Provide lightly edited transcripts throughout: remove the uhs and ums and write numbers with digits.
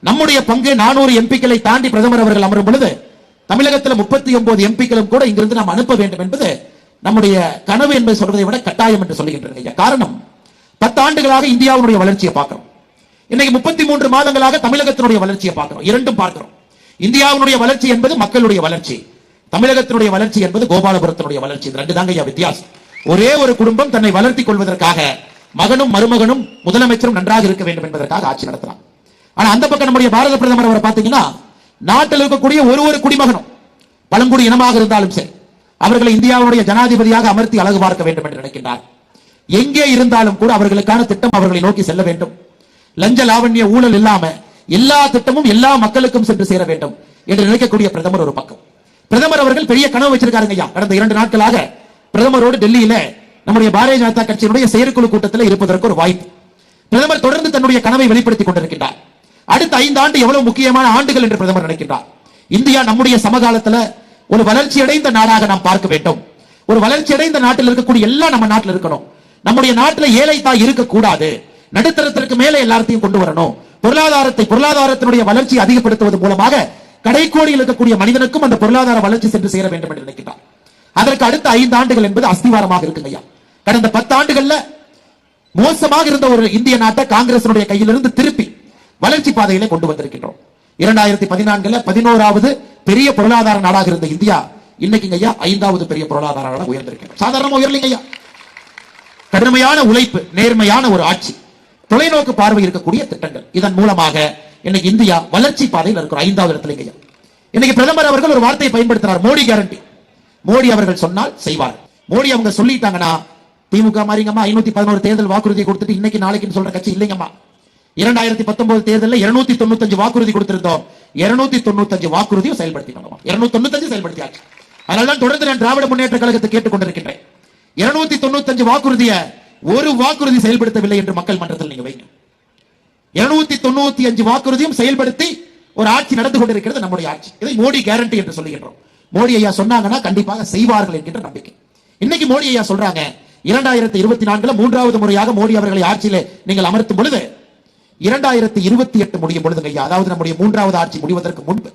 நம்முடைய பங்கு 400 எம்பிக்களை தாண்டி பிரதமர் அவர்கள் அமரும் பொழுது தமிழகத்தில் 39 எம்பிக்களும் கூட இங்கிருந்து நாம் அனுப்ப வேண்டும் என்பது நம்முடைய கனவு என்பதை சொல்வதை விட கட்டாயம் என்று சொல்லுகின்றன. காரணம் 10 ஆண்டுகளாக இந்தியாவுடைய வளர்ச்சியை பார்க்கிறோம். இன்னைக்கு 33 மாதங்களாக தமிழகத்தினுடைய வளர்ச்சியை பார்க்கிறோம். இரண்டும் பார்க்கிறோம். இந்தியாவுடைய வளர்ச்சி என்பது மக்களுடைய வளர்ச்சி, தமிழகத்தினுடைய வளர்ச்சி என்பது கோபாலபுரத்தினுடைய வளர்ச்சி. ரெண்டு தாங்க வித்தியாசம். ஒரே ஒரு குடும்பம் தன்னை வளர்த்திக் கொள்வதற்காக மகனும் மருமகனும் முதலமைச்சரும் நன்றாக இருக்க வேண்டும் என்பதற்காக ஆட்சி நடத்தலாம். ஆனா அந்த பக்கம் நம்முடைய பாரத பிரதமர் அவரை பார்த்தீங்கன்னா நாட்டில் இருக்கக்கூடிய ஒரு குடிமகனும் பழங்குடி இனமாக இருந்தாலும் சரி அவர்களை இந்தியாவுடைய ஜனாதிபதியாக அமர்த்தி அழகு பார்க்க வேண்டும் என்று நினைக்கின்றார். எங்கே இருந்தாலும் கூட அவர்களுக்கான திட்டம் அவர்களை நோக்கி செல்ல வேண்டும். லஞ்ச லாவண்ய ஊழல் இல்லாம எல்லா திட்டமும் எல்லா மக்களுக்கும் சென்று சேர வேண்டும் என்று நினைக்கக்கூடிய பிரதமர் ஒரு பக்கம். பிரதமர் அவர்கள் பெரிய கனவு வச்சிருக்காருங்க ஐயா. கடந்த 2 நாட்களாக பிரதமரோடு டெல்லியில நம்முடைய பாரதிய ஜனதா கட்சியினுடைய செயற்குழு கூட்டத்தில் இருப்பதற்கு ஒரு வாய்ப்பு. பிரதமர் தொடர்ந்து தன்னுடைய கனவை வெளிப்படுத்திக் கொண்டிருக்கின்றார். அடுத்த 5 ஆண்டு எவ்வளவு முக்கியமான ஆண்டுகள் என்று பிரதமர் நினைக்கின்றார். இந்தியா நம்முடைய சமகாலத்தில் ஒரு வளர்ச்சி அடைந்த நாடாக நாம் பார்க்க வேண்டும். ஒரு வளர்ச்சி அடைந்த நாட்டில் இருக்கக்கூடிய எல்லாம் நம்ம நாட்டில் இருக்கணும். நம்முடைய நாட்டில் ஏழை தாய் இருக்கக்கூடாது. நடுத்தரத்திற்கு மேலே எல்லாத்தையும் கொண்டு வரணும். பொருளாதாரத்தினுடைய வளர்ச்சி அதிகப்படுத்துவது மூலமாக கடைக்கோடியில் இருக்கக்கூடிய மனிதனுக்கும் அந்த பொருளாதார வளர்ச்சி சென்று சேர வேண்டும் என்று நினைக்கின்றார். அதற்கு அடுத்த 5 ஆண்டுகள் என்பது அஸ்திவாரமாக இருக்குங்க. கடந்த 10 ஆண்டுகள்ல மோசமாக இருந்த ஒரு இந்திய நாட்டை காங்கிரசினுடைய கையிலிருந்து திருப்பி வளர்ச்சி பாதையிலே கொண்டு வந்திருக்கின்றோம். 2014 11வது பெரிய பொருளாதார நாடாக இருந்த இந்தியா இன்னைக்கு 5வது பெரிய பொருளாதார நாடாக உயர்ந்திருக்கிறோம். சாதாரணமா உயரலைங்க ஐயா. கடுமையான உழைப்பு, நேர்மையான ஒரு ஆட்சி, தொலைநோக்கு பார்வை இருக்கக்கூடிய திட்டங்கள், இதன் மூலமாக இன்னைக்கு இந்தியா வளர்ச்சி பாதையில் இருக்கிறோம். 5வது இடத்துல இன்னைக்கு பிரதமர் அவர்கள் ஒரு வார்த்தையை பயன்படுத்தினார், மோடி கேரண்டி. மோடி அவர்கள் சொன்னால் செய்வார். மோடி அவங்க சொல்லிட்டாங்கன்னா திமுக மாதிரிங்கம்மா 511 தேர்தல் வாக்குறுதி கொடுத்துட்டு இன்னைக்கு நாளைக்கு சொல்ற கட்சி இல்லைங்கம்மா. 2019 தேர்தலில் 295 வாக்குறுதி கொடுத்திருந்தோம். 295 வாக்குறுதியும் செயல்படுத்தினோம். 295 செயல்படுத்தியாச்சு. அதனால்தான் தொடர்ந்து நான் திராவிட முன்னேற்ற கழகத்தை கேட்டுக் கொண்டிருக்கின்றேன். 295 வாக்குறுதியை ஒரு வாக்குறுதி செயல்படுத்தவில்லை என்று மக்கள் மன்றத்தில் நீங்க வைங்க. 295 வாக்குறுதியும் செயல்படுத்தி ஒரு ஆட்சி நடந்து கொண்டிருக்கிறது நம்முடைய ஆட்சி. இதை மோடி கேரண்டி என்று சொல்லுகின்றோம். மோடி ஐயா சொன்னாங்கன்னா கண்டிப்பாக செய்வார்கள் என்கின்ற நம்பிக்கை. இன்னைக்கு மோடி ஐயா சொல்றாங்க 2024 3வது முறையாக மோடி அவர்களை ஆட்சியிலே நீங்கள் அமர்த்தும் பொழுது 2028 முடியும் பொழுது ஐயா, அதாவது நம்முடைய 3வது ஆட்சி முடிவதற்கு முன்பு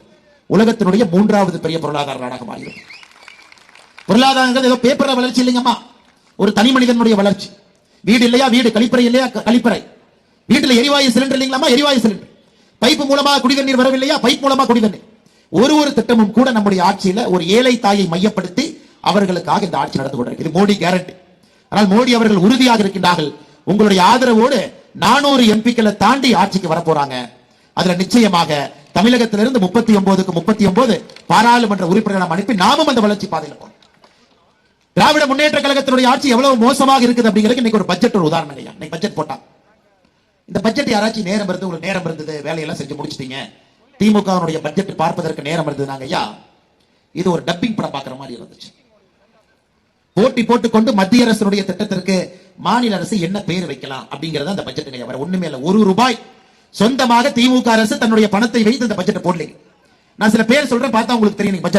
உலகத்தினுடைய 3வது பெரிய பொருளாதார நாடாக மாறிடும். பொருளாதாரம் ஏதோ பேப்பர் வளர்ச்சி இல்லைங்கம்மா, ஒரு தனி மனிதனுடைய வளர்ச்சி. வீடு இல்லையா வீடு, கழிப்பறை இல்லையா கழிப்பறை, வீட்டுல எரிவாயு சிலிண்டர் இல்லைங்களாமா எரிவாயு சிலிண்டர், பைப்பு மூலமா குடிதண்ணீர் வரவில்லையா பைப் மூலமா குடிதண்ணீர். ஒரு திட்டமும் கூட நம்முடைய ஆட்சியில ஒரு ஏழை தாயை மையப்படுத்தி அவர்களுக்காக இந்த ஆட்சி நடந்து கொண்டிருக்கு. இது மோடி கேரண்டி. ஆனால் மோடி அவர்கள் உறுதியாக இருக்கின்றார்கள். உங்களுடைய ஆதரவோடு 400 எம்பிக்களை தாண்டி ஆட்சிக்கு வரப்போறாங்க. அதுல நிச்சயமாக தமிழகத்திலிருந்து 39க்கு 39 பாராளுமன்ற உறுப்பினர்கள் அனுப்பி நாமும் அந்த வளர்ச்சி பாதையில் போறோம். திராவிட முன்னேற்ற கழகத்தினுடைய ஆட்சி எவ்வளவு மோசமாக இருக்குது அப்படிங்கிறது இன்னைக்கு ஒரு பட்ஜெட் ஒரு உதாரணம். இன்னைக்கு பட்ஜெட் போட்டா இந்த பட்ஜெட் யாராச்சும் நேரம் இருந்து உங்களுக்கு நேரம் இருந்தது வேலையெல்லாம் செஞ்சு முடிச்சிட்டீங்க, திமுகவுடைய பட்ஜெட் பார்ப்பதற்கு நேரம் இருந்தது நாங்க ஐயா, இது ஒரு டப்பிங் படம் பார்க்கிற மாதிரி இருந்துச்சு. போட்டி போட்டுக்கொண்டு மத்திய அரசுடைய திட்டத்திற்கு மாநில அரசு என்ன பேர் வைக்கலாம் அப்படிங்கறத அந்த பட்ஜெட் வேற ஒண்ணுமே இல்ல. ₹1 சொந்தமாக திமுக அரசு தன்னுடைய பணத்தை வைத்து இந்த பட்ஜெட் போடல. நான் சில பேர் சொல்றேன், பார்த்தா உங்களுக்கு தெரியும் பட்ஜெட்